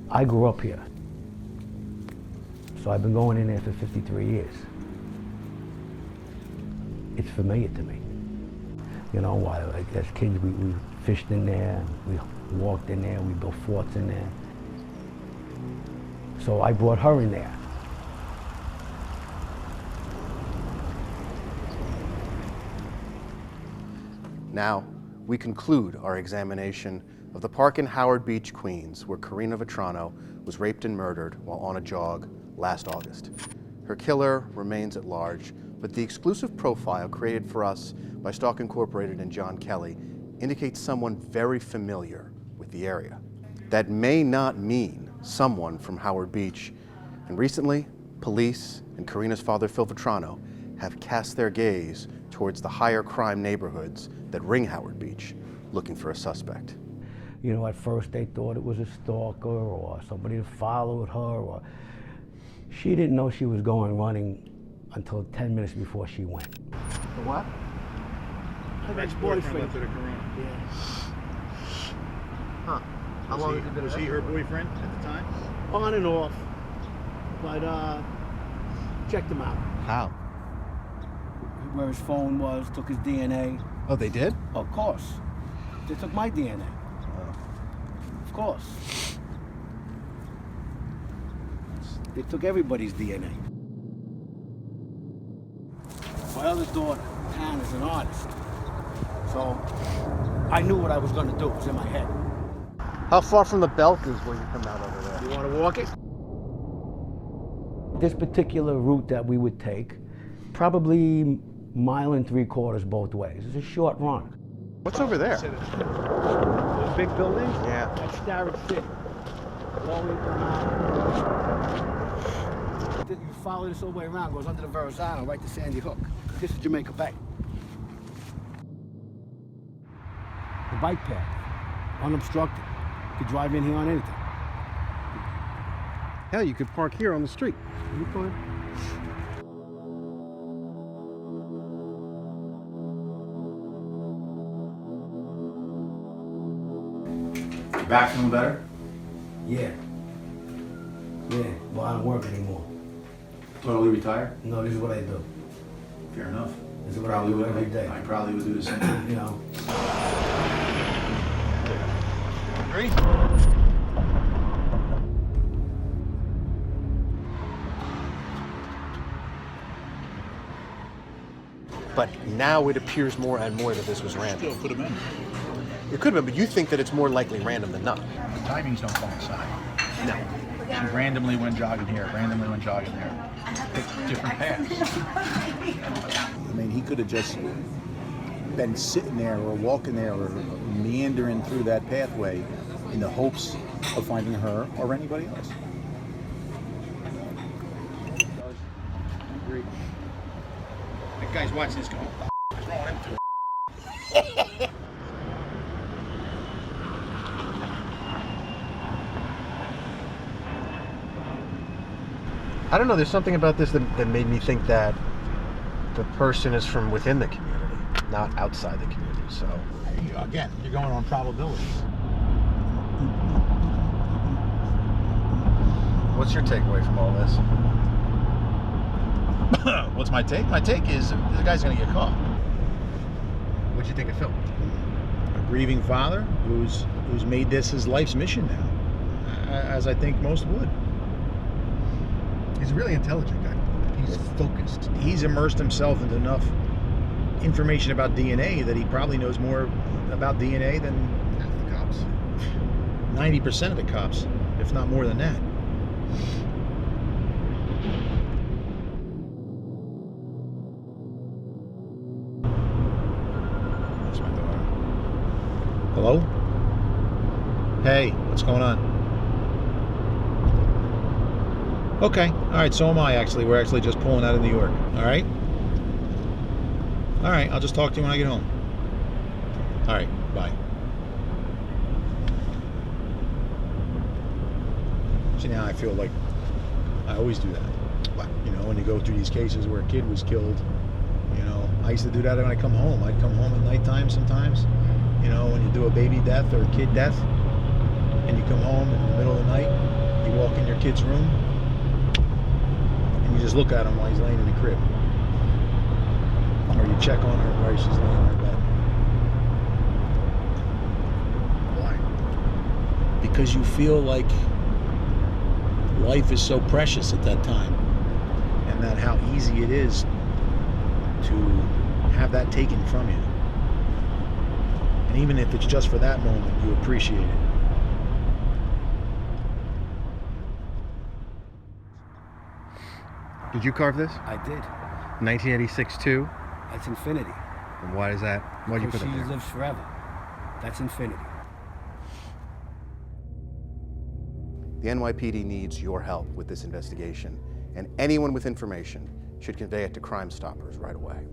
I grew up here. So I've been going in there for 53 years. It's familiar to me. You know, as kids, we fished in there, we walked in there, we built forts in there. So I brought her in there. Now, we conclude our examination of the park in Howard Beach, Queens, where Karina Vetrano was raped and murdered while on a jog last August. Her killer remains at large, but the exclusive profile created for us by Stalk Incorporated and John Kelly indicates someone very familiar with the area. That may not mean someone from Howard Beach. And recently, police and Karina's father, Phil Vetrano, have cast their gaze towards the higher crime neighborhoods that ring Howard Beach, looking for a suspect. You know, at first they thought it was a stalker or somebody that followed her, or she didn't know she was going running until 10 minutes before she went. The what? Her ex-boyfriend. Yeah. Huh. How long has he been? Was he her boyfriend at the time? On and off. But checked him out. How? Where his phone was, took his DNA. Oh, they did? Of course. They took my DNA. Of course. They took everybody's DNA. My other daughter, Anne, is an artist. So I knew what I was going to do. It was in my head. How far from the belt is where you come out over there? You want to walk it? This particular route that we would take, probably 1.75 miles both ways. It's a short run. What's over there? Those big buildings? Yeah. That's Starrett City. All the way down. You follow this all the way around, goes under the Verrazano, right to Sandy Hook. This is Jamaica Bay. The bike path, unobstructed. You could drive in here on anything. Hell, you could park here on the street. You could. Back feeling better? Yeah. Yeah, well, I don't work anymore. Totally retired? No, this is what I do. Fair enough. This is what I do every day. I probably would do the same thing. You know. Agree? But now it appears more and more that this was random. Still could have been. It could have been, but you think that it's more likely random than not. The timings don't coincide. No. She randomly went jogging here, randomly went jogging there. Picked different paths. I mean, he could have just been sitting there or walking there or meandering through that pathway in the hopes of finding her or anybody else. That guy's watching this going, what the is wrong with him? I don't know, there's something about this that made me think that the person is from within the community, not outside the community, so. Again, you're going on probabilities. What's your takeaway from all this? What's my take? My take is the guy's gonna get caught. What'd you think of Phil? A grieving father who's made this his life's mission now, as I think most would. He's a really intelligent guy. He's focused. He's immersed himself into enough information about DNA that he probably knows more about DNA than Half the cops. 90% of the cops, if not more than that. That's my daughter. Hello? Hey, what's going on? Okay, all right, so am I actually. We're actually just pulling out of New York, all right? All right, I'll just talk to you when I get home. All right, bye. See, now I feel like I always do that. What? You know, when you go through these cases where a kid was killed, you know, I used to do that when I come home. I'd come home at nighttime sometimes, you know, when you do a baby death or a kid death, and you come home in the middle of the night, You walk in your kid's room, and you just look at him while he's laying in the crib. Or you check on her while she's laying in her bed. Why? Because you feel like life is so precious at that time, and that how easy it is to have that taken from you. And even if it's just for that moment, you appreciate it. Did you carve this? I did. 1986 too? That's infinity. And why is that? Why'd you put Because it she there? lives forever. That's infinity. The NYPD needs your help with this investigation, and anyone with information should convey it to Crime Stoppers right away.